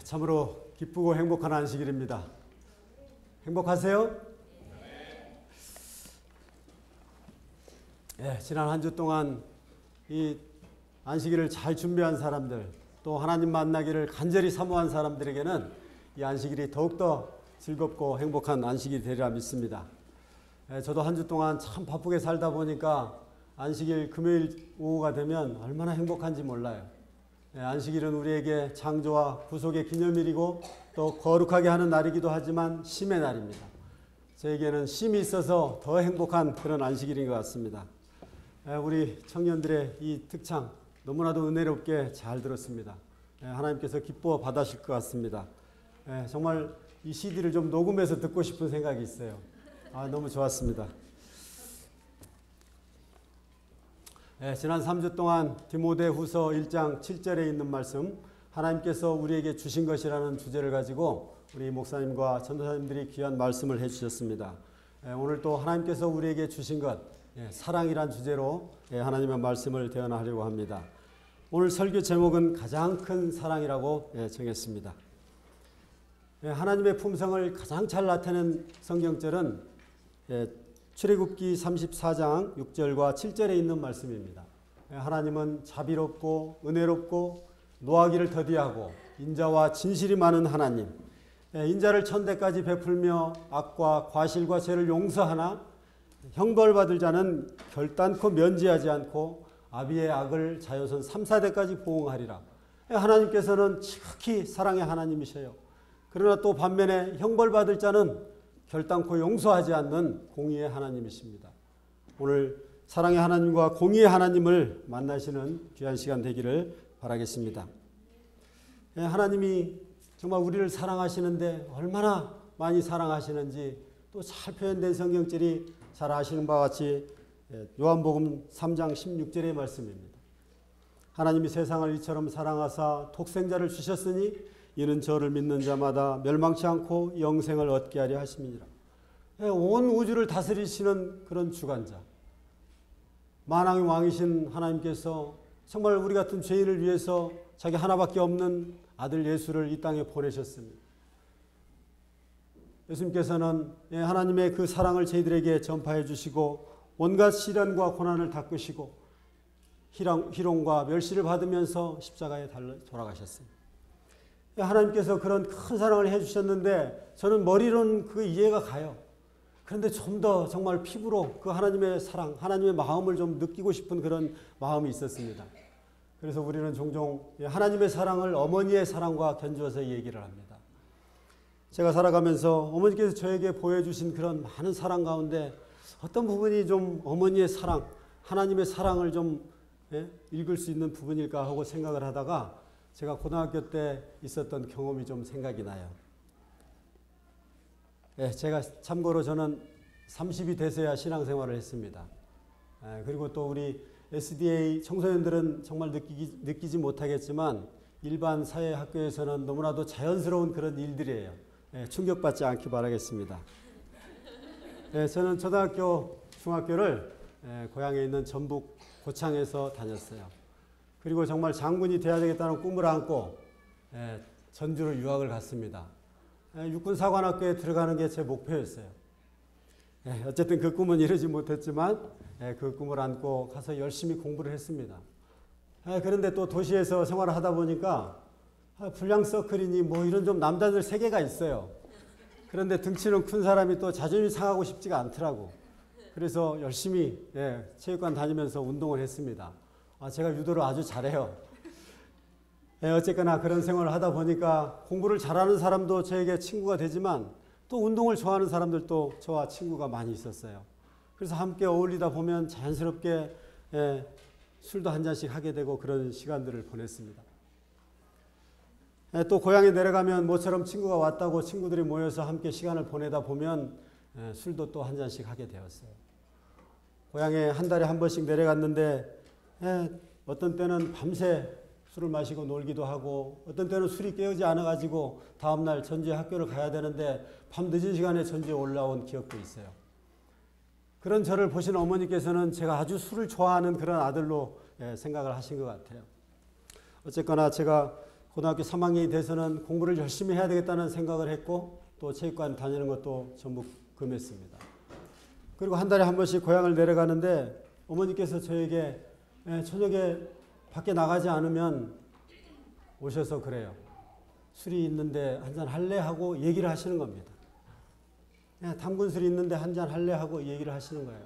참으로 기쁘고 행복한 안식일입니다. 행복하세요? 지난 한 주 동안 이 안식일을 잘 준비한 사람들, 또 하나님 만나기를 간절히 사모한 사람들에게는 이 안식일이 더욱더 즐겁고 행복한 안식일이 되리라 믿습니다. 저도 한 주 동안 참 바쁘게 살다 보니까 안식일 금요일 오후가 되면 얼마나 행복한지 몰라요. 안식일은 우리에게 창조와 구속의 기념일이고 또 거룩하게 하는 날이기도 하지만 쉼의 날입니다. 저에게는 쉼이 있어서 더 행복한 그런 안식일인 것 같습니다. 우리 청년들의 이 특창 너무나도 은혜롭게 잘 들었습니다. 하나님께서 기뻐 받으실 것 같습니다. 정말 이 CD를 좀 녹음해서 듣고 싶은 생각이 있어요. 너무 좋았습니다. 지난 3주 동안 디모데후서 1장 7절에 있는 말씀, 하나님께서 우리에게 주신 것이라는 주제를 가지고 우리 목사님과 전도사님들이 귀한 말씀을 해주셨습니다. 오늘 또 하나님께서 우리에게 주신 것, 사랑이란 주제로 하나님의 말씀을 대언하려고 합니다. 오늘 설교 제목은 가장 큰 사랑이라고 정했습니다. 하나님의 품성을 가장 잘 나타내는 성경절은 출애굽기 34장 6절과 7절에 있는 말씀입니다. 하나님은 자비롭고 은혜롭고 노하기를 더디하고 인자와 진실이 많은 하나님, 인자를 천대까지 베풀며 악과 과실과 죄를 용서하나 형벌받을 자는 결단코 면제하지 않고 아비의 악을 자손 3, 4대까지 보응하리라. 하나님께서는 지극히 사랑의 하나님이셔요. 그러나 또 반면에 형벌받을 자는 결단코 용서하지 않는 공의의 하나님이십니다. 오늘 사랑의 하나님과 공의의 하나님을 만나시는 귀한 시간 되기를 바라겠습니다. 하나님이 정말 우리를 사랑하시는데 얼마나 많이 사랑하시는지 또 잘 표현된 성경절이 잘 아시는 바와 같이 요한복음 3장 16절의 말씀입니다. 하나님이 세상을 이처럼 사랑하사 독생자를 주셨으니 이는 저를 믿는 자마다 멸망치 않고 영생을 얻게 하려 하심이니라. 온 우주를 다스리시는 그런 주관자, 만왕의 왕이신 하나님께서 정말 우리 같은 죄인을 위해서 자기 하나밖에 없는 아들 예수를 이 땅에 보내셨습니다. 예수님께서는 하나님의 그 사랑을 저희들에게 전파해 주시고 온갖 시련과 고난을 닦으시고 희롱과 멸시를 받으면서 십자가에 달려 돌아가셨습니다. 하나님께서 그런 큰 사랑을 해주셨는데 저는 머리로는 그 이해가 가요. 그런데 좀 더 정말 피부로 그 하나님의 사랑, 하나님의 마음을 좀 느끼고 싶은 그런 마음이 있었습니다. 그래서 우리는 종종 하나님의 사랑을 어머니의 사랑과 견주어서 얘기를 합니다. 제가 살아가면서 어머니께서 저에게 보여주신 그런 많은 사랑 가운데 어떤 부분이 좀 어머니의 사랑, 하나님의 사랑을 좀 읽을 수 있는 부분일까 하고 생각을 하다가 제가 고등학교 때 있었던 경험이 좀 생각이 나요. 제가 참고로 저는 30이 돼서야 신앙생활을 했습니다. 그리고 또 우리 SDA 청소년들은 정말 느끼지 못하겠지만 일반 사회 학교에서는 너무나도 자연스러운 그런 일들이에요. 충격받지 않기 바라겠습니다. 저는 초등학교, 중학교를 고향에 있는 전북 고창에서 다녔어요. 그리고 정말 장군이 돼야 되겠다는 꿈을 안고 전주로 유학을 갔습니다. 육군사관학교에 들어가는 게 제 목표였어요. 어쨌든 그 꿈은 이루지 못했지만 그 꿈을 안고 가서 열심히 공부를 했습니다. 그런데 또 도시에서 생활을 하다 보니까 불량서클이니 뭐 이런 좀 남자들 세계가 있어요. 그런데 등치는 큰 사람이 또 자존심 상하고 싶지가 않더라고. 그래서 열심히 체육관 다니면서 운동을 했습니다. 제가 유도를 아주 잘해요. 어쨌거나 그런 생활을 하다 보니까 공부를 잘하는 사람도 저에게 친구가 되지만 또 운동을 좋아하는 사람들도 저와 친구가 많이 있었어요. 그래서 함께 어울리다 보면 자연스럽게 술도 한 잔씩 하게 되고 그런 시간들을 보냈습니다. 또 고향에 내려가면 모처럼 친구가 왔다고 친구들이 모여서 함께 시간을 보내다 보면 술도 또 한 잔씩 하게 되었어요. 고향에 한 달에 한 번씩 내려갔는데 어떤 때는 밤새 술을 마시고 놀기도 하고 어떤 때는 술이 깨우지 않아가지고 다음날 전주에 학교를 가야 되는데 밤 늦은 시간에 전주에 올라온 기억도 있어요. 그런 저를 보신 어머니께서는 제가 아주 술을 좋아하는 그런 아들로 생각을 하신 것 같아요. 어쨌거나 제가 고등학교 3학년이 돼서는 공부를 열심히 해야 되겠다는 생각을 했고 또 체육관 다니는 것도 전부 금했습니다. 그리고 한 달에 한 번씩 고향을 내려가는데 어머니께서 저에게 저녁에 밖에 나가지 않으면 오셔서 그래요. 술이 있는데 한잔 할래? 하고 얘기를 하시는 겁니다. 담근 술이 있는데 한잔 할래? 하고 얘기를 하시는 거예요.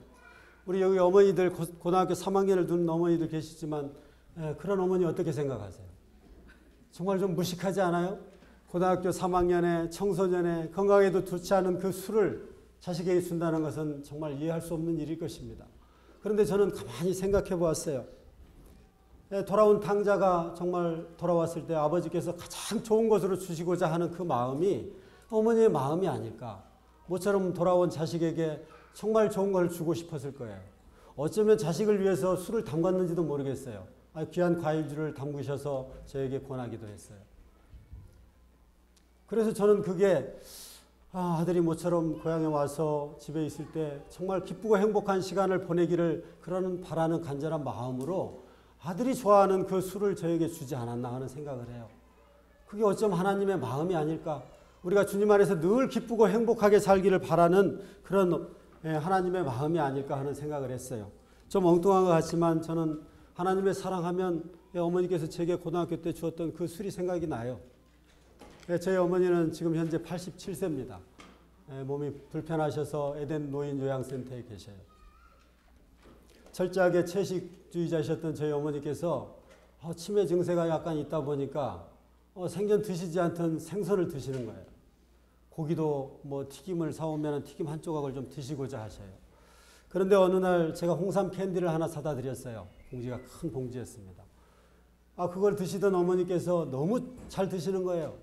우리 여기 어머니들 고등학교 3학년을 둔 어머니들 계시지만 그런 어머니 어떻게 생각하세요? 정말 좀 무식하지 않아요? 고등학교 3학년에 청소년에 건강에도 좋지 않은 그 술을 자식에게 준다는 것은 정말 이해할 수 없는 일일 것입니다. 그런데 저는 가만히 생각해 보았어요. 돌아온 탕자가 정말 돌아왔을 때 아버지께서 가장 좋은 것으로 주시고자 하는 그 마음이 어머니의 마음이 아닐까. 모처럼 돌아온 자식에게 정말 좋은 걸 주고 싶었을 거예요. 어쩌면 자식을 위해서 술을 담갔는지도 모르겠어요. 귀한 과일주를 담그셔서 저에게 권하기도 했어요. 그래서 저는 그게 아들이 모처럼 고향에 와서 집에 있을 때 정말 기쁘고 행복한 시간을 보내기를 그러는 바라는 간절한 마음으로 아들이 좋아하는 그 술을 저에게 주지 않았나 하는 생각을 해요. 그게 어쩜 하나님의 마음이 아닐까. 우리가 주님 안에서 늘 기쁘고 행복하게 살기를 바라는 그런 하나님의 마음이 아닐까 하는 생각을 했어요. 좀 엉뚱한 것 같지만 저는 하나님의 사랑하면 어머니께서 제게 고등학교 때 주었던 그 술이 생각이 나요. 저희 어머니는 지금 현재 87세입니다. 몸이 불편하셔서 에덴 노인 요양센터에 계셔요. 철저하게 채식주의자셨던 저희 어머니께서 치매 증세가 약간 있다 보니까 생전 드시지 않던 생선을 드시는 거예요. 고기도 뭐 튀김을 사오면 튀김 한 조각을 좀 드시고자 하셔요. 그런데 어느 날 제가 홍삼 캔디를 하나 사다 드렸어요. 봉지가 큰 봉지였습니다. 그걸 드시던 어머니께서 너무 잘 드시는 거예요.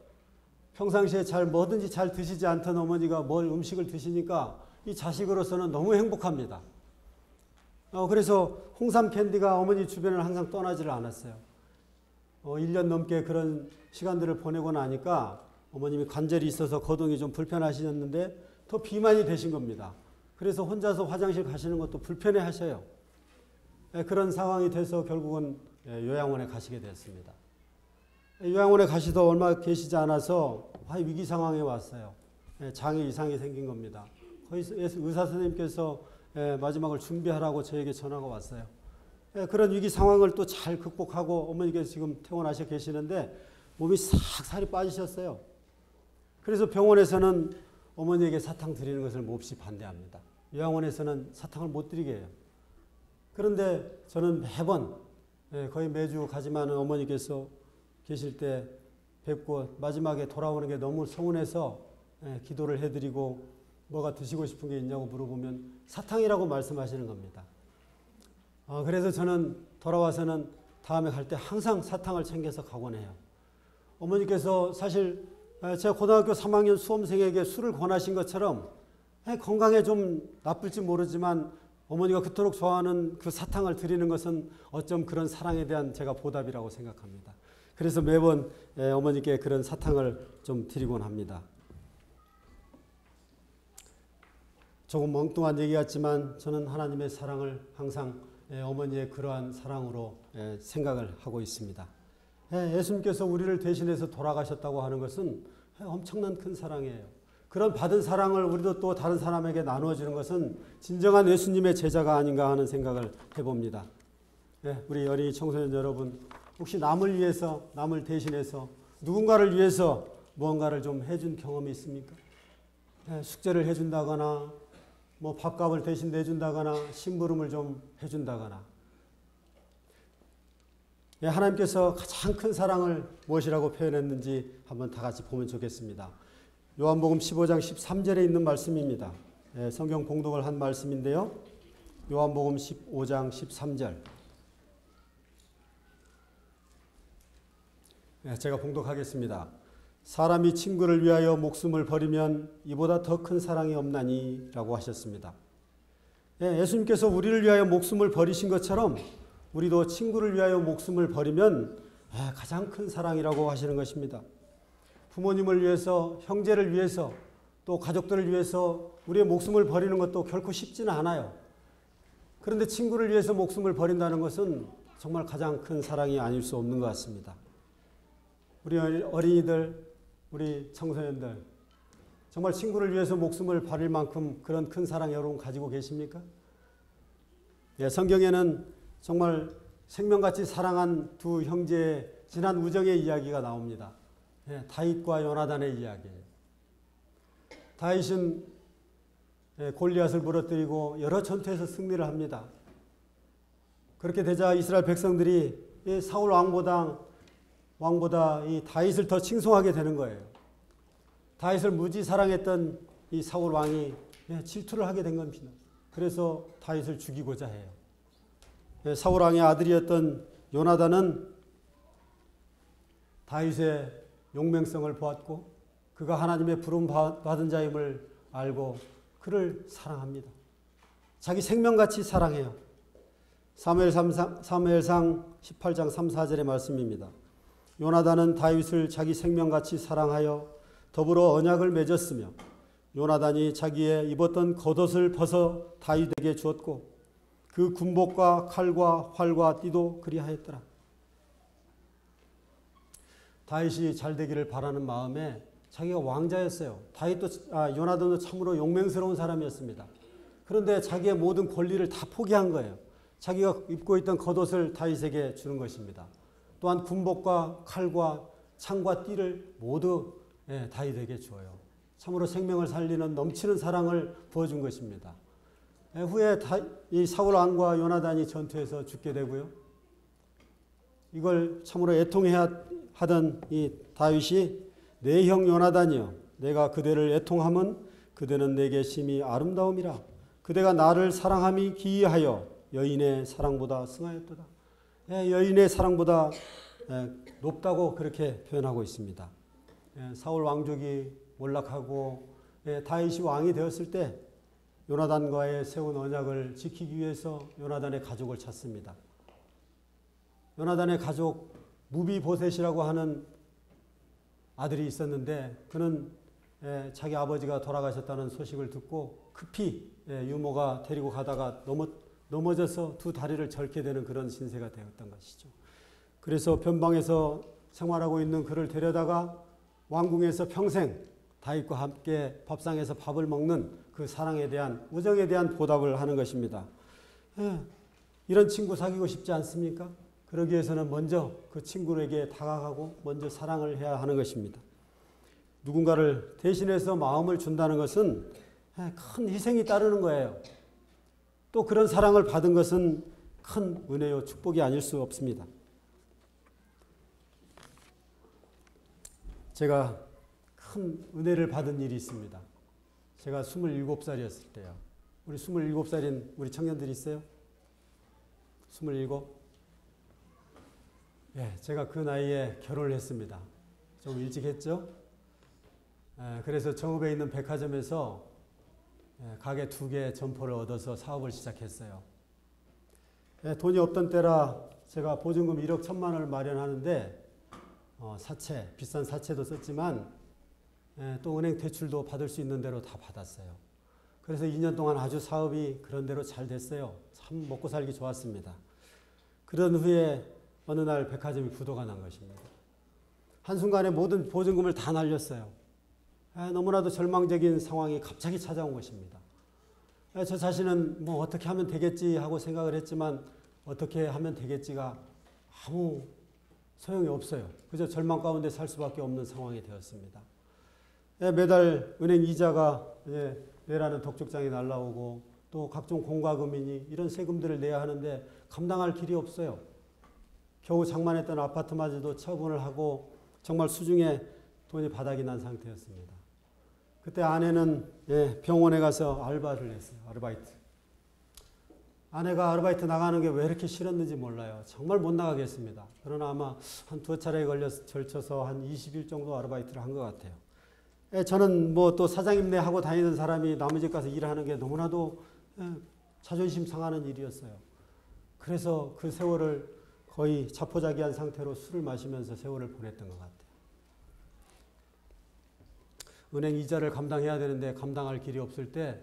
평상시에 뭐든지 잘 드시지 않던 어머니가 음식을 드시니까 이 자식으로서는 너무 행복합니다. 그래서 홍삼 캔디가 어머니 주변을 항상 떠나지를 않았어요. 1년 넘게 그런 시간들을 보내고 나니까 어머님이 관절이 있어서 거동이 좀 불편하시셨는데 더 비만이 되신 겁니다. 그래서 혼자서 화장실 가시는 것도 불편해 하셔요. 그런 상황이 돼서 결국은 요양원에 가시게 됐습니다. 요양원에 가시도 얼마 계시지 않아서 위기 상황에 왔어요. 장에 이상이 생긴 겁니다. 거기서 의사 선생님께서 마지막을 준비하라고 저에게 전화가 왔어요. 그런 위기 상황을 또 잘 극복하고 어머니께서 지금 퇴원하셔 계시는데 몸이 싹 살이 빠지셨어요. 그래서 병원에서는 어머니에게 사탕 드리는 것을 몹시 반대합니다. 요양원에서는 사탕을 못 드리게 해요. 그런데 저는 매번 거의 매주 가지만 어머니께서 계실 때 뵙고 마지막에 돌아오는 게 너무 서운해서 기도를 해드리고 뭐가 드시고 싶은 게 있냐고 물어보면 사탕이라고 말씀하시는 겁니다. 그래서 저는 돌아와서는 다음에 갈 때 항상 사탕을 챙겨서 가곤 해요. 어머니께서 사실 제가 고등학교 3학년 수험생에게 술을 권하신 것처럼 건강에 좀 나쁠지 모르지만 어머니가 그토록 좋아하는 그 사탕을 드리는 것은 어쩜 그런 사랑에 대한 제가 보답이라고 생각합니다. 그래서 매번 어머니께 그런 사탕을 좀 드리곤 합니다. 조금 멍뚱한 얘기 같지만 저는 하나님의 사랑을 항상 어머니의 그러한 사랑으로 생각을 하고 있습니다. 예수님께서 우리를 대신해서 돌아가셨다고 하는 것은 엄청난 큰 사랑이에요. 그런 받은 사랑을 우리도 또 다른 사람에게 나누어 주는 것은 진정한 예수님의 제자가 아닌가 하는 생각을 해봅니다. 우리 어린이 청소년 여러분, 혹시 남을 위해서, 남을 대신해서 누군가를 위해서 무언가를 좀 해준 경험이 있습니까? 숙제를 해준다거나 밥값을 대신 내준다거나 심부름을 좀 해준다거나. 하나님께서 가장 큰 사랑을 무엇이라고 표현했는지 한번 다 같이 보면 좋겠습니다. 요한복음 15장 13절에 있는 말씀입니다. 성경 봉독을 한 말씀인데요. 요한복음 15장 13절. 제가 봉독하겠습니다. 사람이 친구를 위하여 목숨을 버리면 이보다 더 큰 사랑이 없나니 라고 하셨습니다. 예수님께서 우리를 위하여 목숨을 버리신 것처럼 우리도 친구를 위하여 목숨을 버리면 가장 큰 사랑이라고 하시는 것입니다. 부모님을 위해서, 형제를 위해서, 또 가족들을 위해서 우리의 목숨을 버리는 것도 결코 쉽지는 않아요. 그런데 친구를 위해서 목숨을 버린다는 것은 정말 가장 큰 사랑이 아닐 수 없는 것 같습니다. 우리 어린이들, 우리 청소년들, 정말 친구를 위해서 목숨을 바를 만큼 그런 큰 사랑 여러분 가지고 계십니까? 예, 성경에는 정말 생명같이 사랑한 두 형제의 진한 우정의 이야기가 나옵니다. 예, 다윗과 요나단의 이야기예요. 다윗은 골리앗을 무너뜨리고 여러 전투에서 승리를 합니다. 그렇게 되자 이스라엘 백성들이 사울 왕보다 이 다윗을 더 칭송하게 되는 거예요. 다윗을 무지 사랑했던 이 사울 왕이 질투를 하게 된 겁니다. 그래서 다윗을 죽이고자 해요. 사울 왕의 아들이었던 요나단은 다윗의 용맹성을 보았고 그가 하나님의 부름 받은 자임을 알고 그를 사랑합니다. 자기 생명같이 사랑해요. 사무엘상 18장 3, 4절의 말씀입니다. 요나단은 다윗을 자기 생명같이 사랑하여 더불어 언약을 맺었으며 요나단이 자기의 입었던 겉옷을 벗어 다윗에게 주었고 그 군복과 칼과 활과 띠도 그리하였더라. 다윗이 잘 되기를 바라는 마음에 자기가 왕자였어요. 요나단도 참으로 용맹스러운 사람이었습니다. 그런데 자기의 모든 권리를 다 포기한 거예요. 자기가 입고 있던 겉옷을 다윗에게 주는 것입니다. 또한 군복과 칼과 창과 띠를 모두 다윗에게 주어요. 참으로 생명을 살리는 넘치는 사랑을 부어준 것입니다. 후에 이 사울 왕과 요나단이 전투에서 죽게 되고요. 이걸 참으로 애통해야 하던 이 다윗이 내 형 요나단이여 내가 그대를 애통함은 그대는 내게 심히 아름다움이라 그대가 나를 사랑함이 기이하여 여인의 사랑보다 승하였도다. 여인의 사랑보다 높다고 그렇게 표현하고 있습니다. 사울 왕족이 몰락하고 다윗이 왕이 되었을 때 요나단과의 세운 언약을 지키기 위해서 요나단의 가족을 찾습니다. 요나단의 가족 무비보셋이라고 하는 아들이 있었는데 그는 자기 아버지가 돌아가셨다는 소식을 듣고 급히 유모가 데리고 가다가 넘어져서 두 다리를 절게 되는 그런 신세가 되었던 것이죠. 그래서 변방에서 생활하고 있는 그를 데려다가 왕궁에서 평생 다윗과 함께 밥상에서 밥을 먹는 그 사랑에 대한 우정에 대한 보답을 하는 것입니다. 이런 친구 사귀고 싶지 않습니까? 그러기 위해서는 먼저 그 친구에게 다가가고 먼저 사랑을 해야 하는 것입니다. 누군가를 대신해서 마음을 준다는 것은 큰 희생이 따르는 거예요. 또 그런 사랑을 받은 것은 큰 은혜요 축복이 아닐 수 없습니다. 제가 큰 은혜를 받은 일이 있습니다. 제가 27살이었을 때요. 우리 27살인 우리 청년들이 있어요? 27? 제가 그 나이에 결혼을 했습니다. 좀 일찍 했죠? 그래서 정읍에 있는 백화점에서 가게 2개 점포를 얻어서 사업을 시작했어요. 돈이 없던 때라 제가 보증금 1억 1천만 원을 마련하는데 비싼 사채도 썼지만 또 은행 대출도 받을 수 있는 대로 다 받았어요. 그래서 2년 동안 아주 사업이 그런 대로 잘 됐어요. 참 먹고 살기 좋았습니다. 그런 후에 어느 날 백화점이 부도가 난 것입니다. 한순간에 모든 보증금을 다 날렸어요. 너무나도 절망적인 상황이 갑자기 찾아온 것입니다. 저 자신은 뭐 어떻게 하면 되겠지 하고 생각을 했지만 어떻게 하면 되겠지가 아무 소용이 없어요. 그저 절망 가운데 살 수밖에 없는 상황이 되었습니다. 매달 은행 이자가 내라는 독촉장이 날라오고 또 각종 공과금이니 이런 세금들을 내야 하는데 감당할 길이 없어요. 겨우 장만했던 아파트마저도 처분을 하고 정말 수중에 돈이 바닥이 난 상태였습니다. 그때 아내는 병원에 가서 알바를 했어요. 아르바이트. 아내가 아르바이트 나가는 게 왜 이렇게 싫었는지 몰라요. 정말 못 나가겠습니다. 그러나 아마 한 2차례에 걸쳐서 한 20일 정도 아르바이트를 한 것 같아요. 저는 뭐 또 사장님네 하고 다니는 사람이 남의 집 가서 일하는 게 너무나도 자존심 상하는 일이었어요. 그래서 그 세월을 거의 자포자기한 상태로 술을 마시면서 세월을 보냈던 것 같아요. 은행 이자를 감당해야 되는데 감당할 길이 없을 때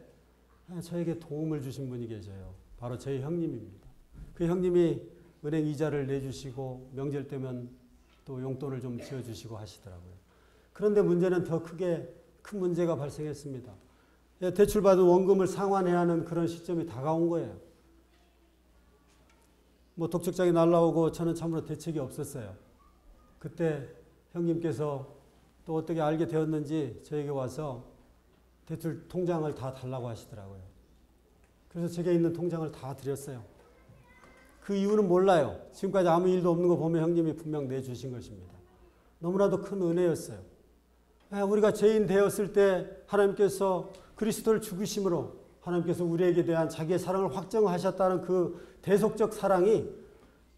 저에게 도움을 주신 분이 계셔요. 바로 저희 형님입니다. 그 형님이 은행 이자를 내주시고 명절 때면 또 용돈을 좀 지어주시고 하시더라고요. 그런데 문제는 더 큰 문제가 발생했습니다. 대출받은 원금을 상환해야 하는 그런 시점이 다가온 거예요. 뭐 독촉장이 날라오고 저는 참으로 대책이 없었어요. 그때 형님께서 또 어떻게 알게 되었는지 저에게 와서 대출 통장을 다 달라고 하시더라고요. 그래서 제게 있는 통장을 다 드렸어요. 그 이유는 몰라요. 지금까지 아무 일도 없는 거 보면 형님이 분명 내주신 것입니다. 너무나도 큰 은혜였어요. 우리가 죄인 되었을 때 하나님께서 그리스도를 죽으심으로 하나님께서 우리에게 대한 자기의 사랑을 확정하셨다는 그 대속적 사랑이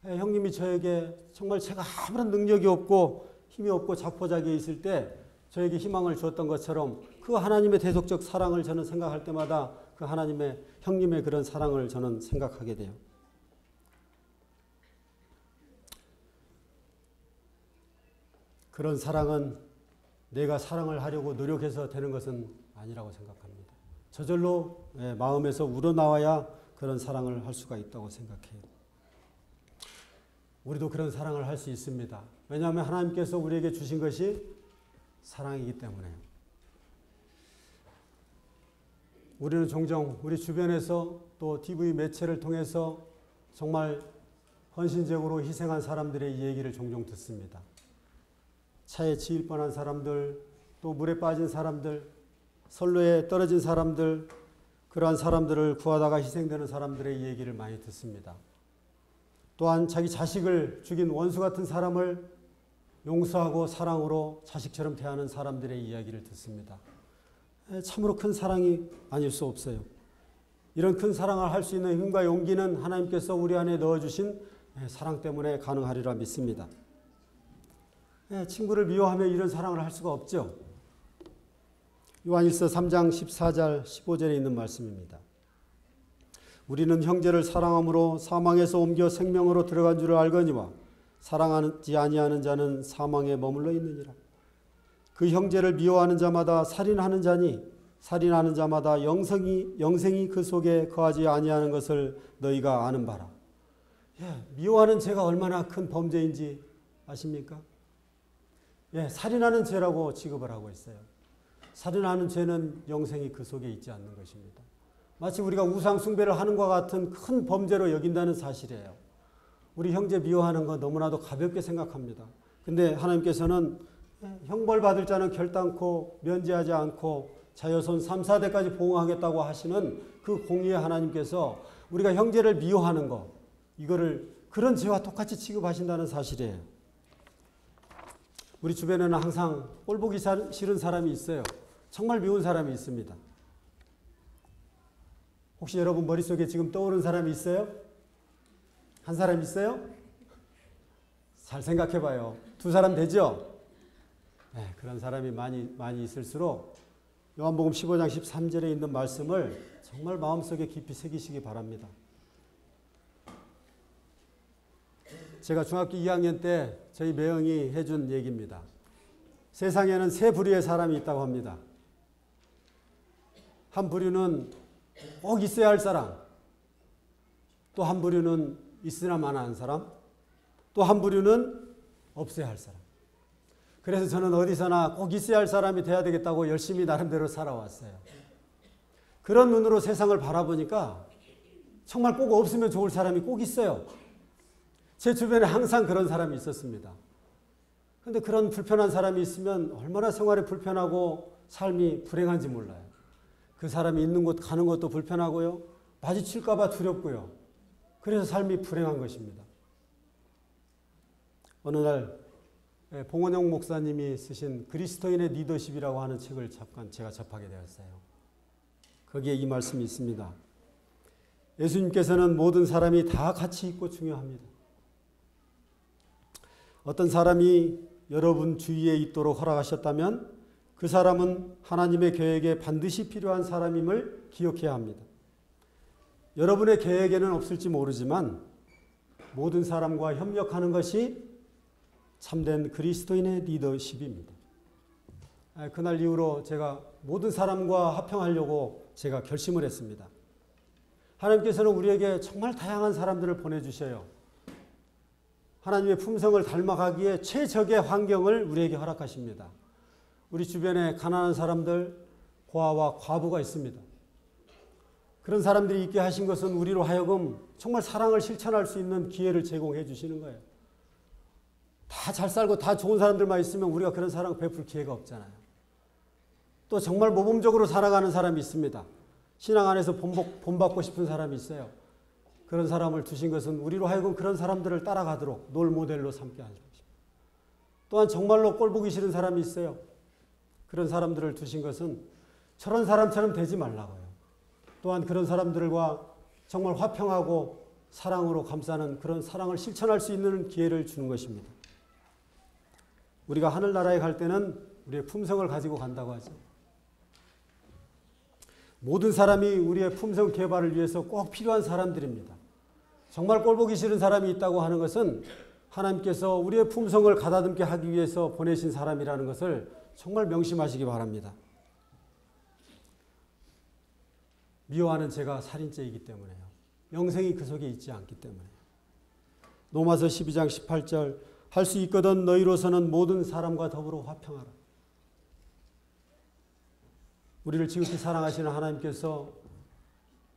형님이 저에게 정말 제가 아무런 능력이 없고 힘이 없고 자포자기에 있을 때 저에게 희망을 주었던 것처럼 그 하나님의 대속적 사랑을 저는 생각할 때마다 그 하나님의 형님의 그런 사랑을 저는 생각하게 돼요. 그런 사랑은 내가 사랑을 하려고 노력해서 되는 것은 아니라고 생각합니다. 저절로 마음에서 우러나와야 그런 사랑을 할 수가 있다고 생각해요. 우리도 그런 사랑을 할 수 있습니다. 왜냐하면 하나님께서 우리에게 주신 것이 사랑이기 때문에요. 우리는 종종 우리 주변에서 또 TV 매체를 통해서 정말 헌신적으로 희생한 사람들의 얘기를 종종 듣습니다. 차에 치일 뻔한 사람들, 또 물에 빠진 사람들, 선로에 떨어진 사람들, 그러한 사람들을 구하다가 희생되는 사람들의 얘기를 많이 듣습니다. 또한 자기 자식을 죽인 원수 같은 사람을 용서하고 사랑으로 자식처럼 대하는 사람들의 이야기를 듣습니다. 참으로 큰 사랑이 아닐 수 없어요. 이런 큰 사랑을 할 수 있는 힘과 용기는 하나님께서 우리 안에 넣어주신 사랑 때문에 가능하리라 믿습니다. 친구를 미워하며 이런 사랑을 할 수가 없죠. 요한일서 3장 14절 15절에 있는 말씀입니다. 우리는 형제를 사랑함으로 사망에서 옮겨 생명으로 들어간 줄을 알거니와 사랑하지 아니하는 자는 사망에 머물러 있느니라. 그 형제를 미워하는 자마다 살인하는 자니 살인하는 자마다 영생이 그 속에 거하지 아니하는 것을 너희가 아는 바라. 미워하는 죄가 얼마나 큰 범죄인지 아십니까? 살인하는 죄라고 취급을 하고 있어요. 살인하는 죄는 영생이 그 속에 있지 않는 것입니다. 마치 우리가 우상 숭배를 하는 것과 같은 큰 범죄로 여긴다는 사실이에요. 우리 형제 미워하는 거 너무나도 가볍게 생각합니다. 근데 하나님께서는 형벌 받을 자는 결단코 면제하지 않고 자여손 3, 4대까지 보응하겠다고 하시는 그 공의의 하나님께서 우리가 형제를 미워하는 거, 이거를 그런 죄와 똑같이 취급하신다는 사실이에요. 우리 주변에는 항상 꼴 보기 싫은 사람이 있어요. 정말 미운 사람이 있습니다. 혹시 여러분 머릿속에 지금 떠오르는 사람이 있어요? 한 사람 있어요? 잘 생각해 봐요. 2 사람 되죠? 그런 사람이 많이 있을수록 요한복음 15장 13절에 있는 말씀을 정말 마음속에 깊이 새기시기 바랍니다. 제가 중학교 2학년 때 저희 매형이 해준 얘기입니다. 세상에는 3 부류의 사람이 있다고 합니다. 한 부류는 꼭 있어야 할 사람, 또 한 부류는 있으나 마나한 사람, 또 한 부류는 없어야 할 사람. 그래서 저는 어디서나 꼭 있어야 할 사람이 돼야 되겠다고 열심히 나름대로 살아왔어요. 그런 눈으로 세상을 바라보니까 정말 꼭 없으면 좋을 사람이 꼭 있어요. 제 주변에 항상 그런 사람이 있었습니다. 그런데 그런 불편한 사람이 있으면 얼마나 생활이 불편하고 삶이 불행한지 몰라요. 그 사람이 있는 곳 가는 것도 불편하고요. 마주칠까 봐 두렵고요. 그래서 삶이 불행한 것입니다. 어느 날 봉원영 목사님이 쓰신 그리스도인의 리더십이라고 하는 책을 잠깐 제가 접하게 되었어요. 거기에 이 말씀이 있습니다. 예수님께서는 모든 사람이 다 가치 있고 중요합니다. 어떤 사람이 여러분 주위에 있도록 허락하셨다면 그 사람은 하나님의 계획에 반드시 필요한 사람임을 기억해야 합니다. 여러분의 계획에는 없을지 모르지만 모든 사람과 협력하는 것이 참된 그리스도인의 리더십입니다. 그날 이후로 제가 모든 사람과 합평하려고 제가 결심을 했습니다. 하나님께서는 우리에게 정말 다양한 사람들을 보내주셔요. 하나님의 품성을 닮아가기에 최적의 환경을 우리에게 허락하십니다. 우리 주변에 가난한 사람들, 고아와 과부가 있습니다. 그런 사람들이 있게 하신 것은 우리로 하여금 정말 사랑을 실천할 수 있는 기회를 제공해 주시는 거예요. 다 잘 살고 다 좋은 사람들만 있으면 우리가 그런 사랑 베풀 기회가 없잖아요. 또 정말 모범적으로 살아가는 사람이 있습니다. 신앙 안에서 본받고 싶은 사람이 있어요. 그런 사람을 두신 것은 우리로 하여금 그런 사람들을 따라가도록 롤 모델로 삼게 하는 것입니다. 또한 정말로 꼴 보기 싫은 사람이 있어요. 그런 사람들을 두신 것은 저런 사람처럼 되지 말라고요. 또한 그런 사람들과 정말 화평하고 사랑으로 감싸는 그런 사랑을 실천할 수 있는 기회를 주는 것입니다. 우리가 하늘나라에 갈 때는 우리의 품성을 가지고 간다고 하죠. 모든 사람이 우리의 품성 개발을 위해서 꼭 필요한 사람들입니다. 정말 꼴보기 싫은 사람이 있다고 하는 것은 하나님께서 우리의 품성을 가다듬게 하기 위해서 보내신 사람이라는 것을 정말 명심하시기 바랍니다. 미워하는 죄가 살인죄이기 때문에요. 영생이 그 속에 있지 않기 때문에요. 로마서 12장 18절 할 수 있거든 너희로서는 모든 사람과 더불어 화평하라. 우리를 지극히 사랑하시는 하나님께서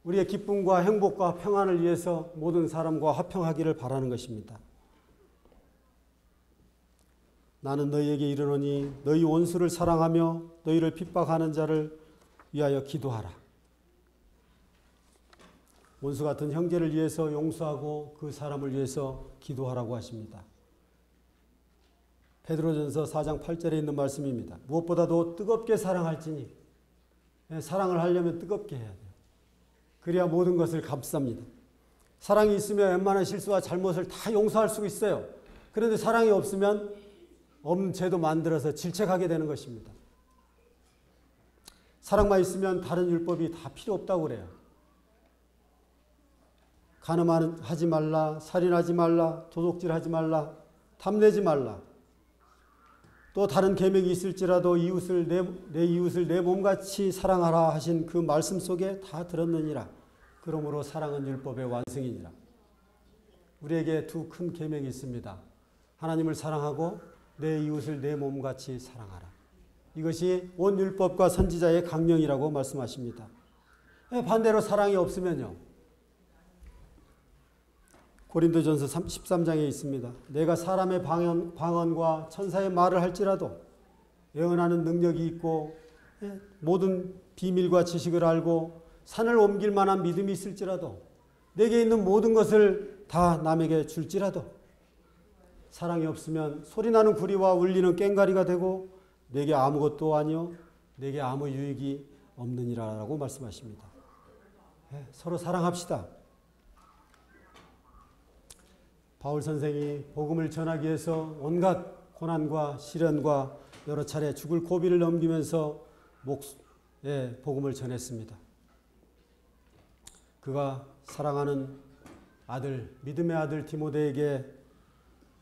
우리의 기쁨과 행복과 평안을 위해서 모든 사람과 화평하기를 바라는 것입니다. 나는 너희에게 이르노니 너희 원수를 사랑하며 너희를 핍박하는 자를 위하여 기도하라. 원수 같은 형제를 위해서 용서하고 그 사람을 위해서 기도하라고 하십니다. 베드로전서 4장 8절에 있는 말씀입니다. 무엇보다도 뜨겁게 사랑할지니 사랑을 하려면 뜨겁게 해야 돼요. 그래야 모든 것을 감쌉니다. 사랑이 있으면 웬만한 실수와 잘못을 다 용서할 수 있어요. 그런데 사랑이 없으면 없는 죄도 만들어서 질책하게 되는 것입니다. 사랑만 있으면 다른 율법이 다 필요 없다고 그래요. 간음하지 말라, 살인하지 말라, 도둑질하지 말라, 탐내지 말라. 또 다른 계명이 있을지라도 내 이웃을 내 몸같이 사랑하라 하신 그 말씀 속에 다 들었느니라. 그러므로 사랑은 율법의 완성이니라. 우리에게 두 큰 계명이 있습니다. 하나님을 사랑하고 내 이웃을 내 몸같이 사랑하라. 이것이 온 율법과 선지자의 강령이라고 말씀하십니다. 반대로 사랑이 없으면요. 고린도전서 13장에 있습니다. 내가 사람의 방언과 천사의 말을 할지라도 예언하는 능력이 있고 모든 비밀과 지식을 알고 산을 옮길 만한 믿음이 있을지라도 내게 있는 모든 것을 다 남에게 줄지라도 사랑이 없으면 소리나는 구리와 울리는 꽹과리가 되고 내게 아무것도 아니요 내게 아무 유익이 없느니라라고 말씀하십니다. 서로 사랑합시다. 바울 선생이 복음을 전하기 위해서 온갖 고난과 시련과 여러 차례 죽을 고비를 넘기면서 복음을 전했습니다. 그가 사랑하는 아들, 믿음의 아들 디모데에게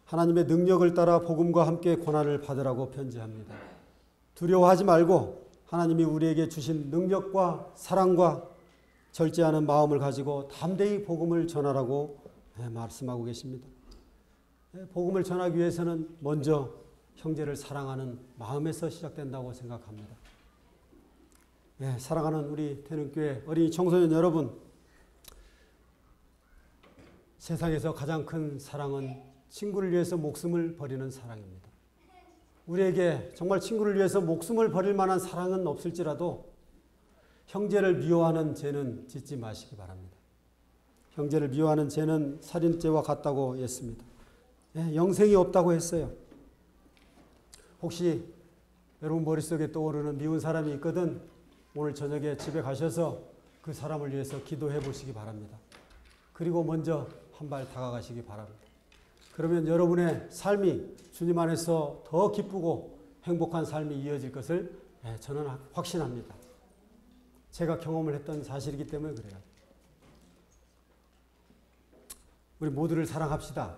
하나님의 능력을 따라 복음과 함께 고난을 받으라고 편지합니다. 두려워하지 말고 하나님이 우리에게 주신 능력과 사랑과 절제하는 마음을 가지고 담대히 복음을 전하라고 말씀하고 계십니다. 복음을 전하기 위해서는 먼저 형제를 사랑하는 마음에서 시작된다고 생각합니다. 사랑하는 우리 태능교회 어린이 청소년 여러분, 세상에서 가장 큰 사랑은 친구를 위해서 목숨을 버리는 사랑입니다. 우리에게 정말 친구를 위해서 목숨을 버릴 만한 사랑은 없을지라도 형제를 미워하는 죄는 짓지 마시기 바랍니다. 형제를 미워하는 죄는 살인죄와 같다고 했습니다. 영생이 없다고 했어요. 혹시 여러분 머릿속에 떠오르는 미운 사람이 있거든 오늘 저녁에 집에 가셔서 그 사람을 위해서 기도해 보시기 바랍니다. 그리고 먼저 한 발 다가가시기 바랍니다. 그러면 여러분의 삶이 주님 안에서 더 기쁘고 행복한 삶이 이어질 것을 저는 확신합니다. 제가 경험을 했던 사실이기 때문에 그래요. 우리 모두를 사랑합시다.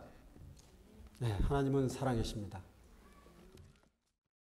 하나님은 사랑이십니다.